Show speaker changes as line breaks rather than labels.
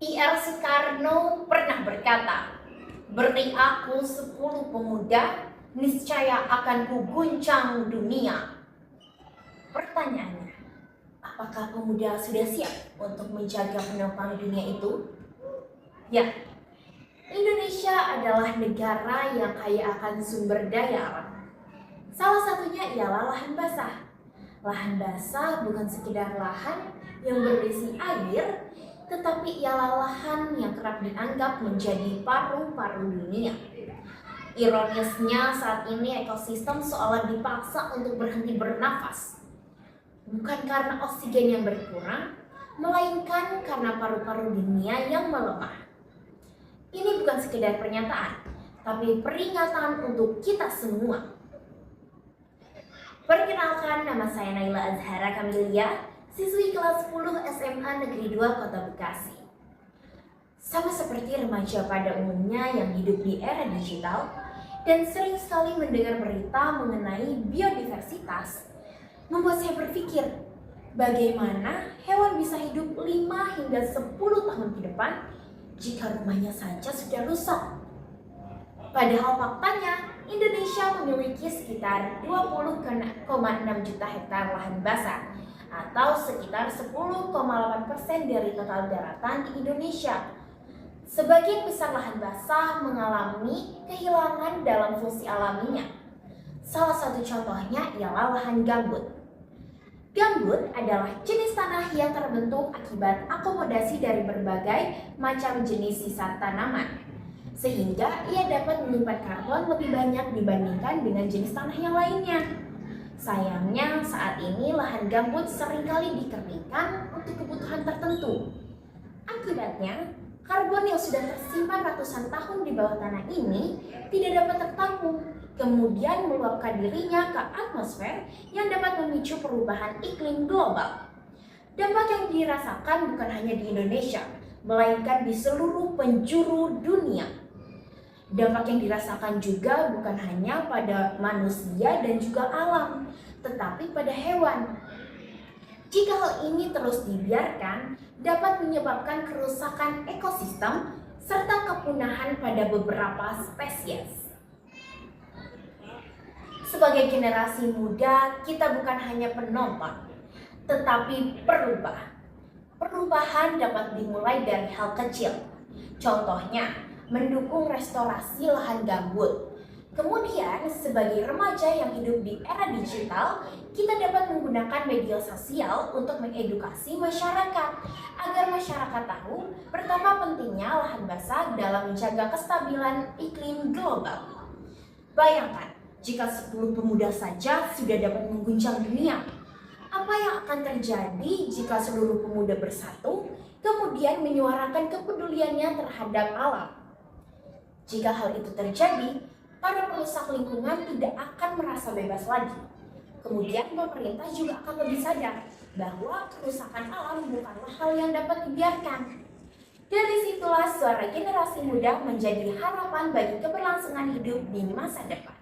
Ir Soekarno pernah berkata, "Beri aku 10 pemuda, niscaya akan kuguncang dunia." Pertanyaannya, apakah pemuda sudah siap untuk menjaga penopang dunia itu? Ya, Indonesia adalah negara yang kaya akan sumber daya alam. Salah satunya ialah lahan basah. Lahan basah bukan sekedar lahan yang berisi air, tetapi ialah lahan yang kerap dianggap menjadi paru-paru dunia. Ironisnya, saat ini ekosistem seolah dipaksa untuk berhenti bernafas. Bukan karena oksigen yang berkurang, melainkan karena paru-paru dunia yang melemah. Ini bukan sekedar pernyataan, tapi peringatan untuk kita semua. Perkenalkan, nama saya Naila Azhara Kamilia, siswi kelas 10 SMA Negeri 2 Kota Bekasi. Sama seperti remaja pada umumnya yang hidup di era digital dan sering sekali mendengar berita mengenai biodiversitas, membuat saya berpikir, bagaimana hewan bisa hidup 5 hingga 10 tahun ke depan jika rumahnya saja sudah rusak. Padahal faktanya, Indonesia memiliki sekitar 20,6 juta hektar lahan basah atau sekitar 10,8% dari total daratan di Indonesia. Sebagian besar lahan basah mengalami kehilangan dalam fungsi alaminya. Salah satu contohnya ialah lahan gambut. Gambut adalah jenis tanah yang terbentuk akibat akomodasi dari berbagai macam jenis sisa tanaman, sehingga ia dapat menyimpan karbon lebih banyak dibandingkan dengan jenis tanah yang lainnya. Sayangnya, saat ini lahan gambut seringkali dikeringkan untuk kebutuhan tertentu. Akibatnya, karbon yang sudah tersimpan ratusan tahun di bawah tanah ini tidak dapat tertampung, kemudian meluapkan dirinya ke atmosfer yang dapat memicu perubahan iklim global. Dampak yang dirasakan bukan hanya di Indonesia, melainkan di seluruh penjuru dunia. Dampak yang dirasakan juga bukan hanya pada manusia dan juga alam, tetapi pada hewan. Jika hal ini terus dibiarkan, dapat menyebabkan kerusakan ekosistem serta kepunahan pada beberapa spesies. Sebagai generasi muda, kita bukan hanya penopang, tetapi perubah. Perubahan dapat dimulai dari hal kecil. Contohnya, mendukung restorasi lahan gambut. Kemudian, sebagai remaja yang hidup di era digital, kita dapat menggunakan media sosial untuk mengedukasi masyarakat agar masyarakat tahu betapa pentingnya lahan basah dalam menjaga kestabilan iklim global. Bayangkan, jika 10 pemuda saja sudah dapat mengguncang dunia, apa yang akan terjadi jika seluruh pemuda bersatu kemudian menyuarakan kepeduliannya terhadap alam? Jika hal itu terjadi, para perusak lingkungan tidak akan merasa bebas lagi. Kemudian pemerintah juga akan lebih sadar bahwa kerusakan alam bukanlah hal yang dapat dibiarkan. Dari situlah suara generasi muda menjadi harapan bagi keberlangsungan hidup di masa depan.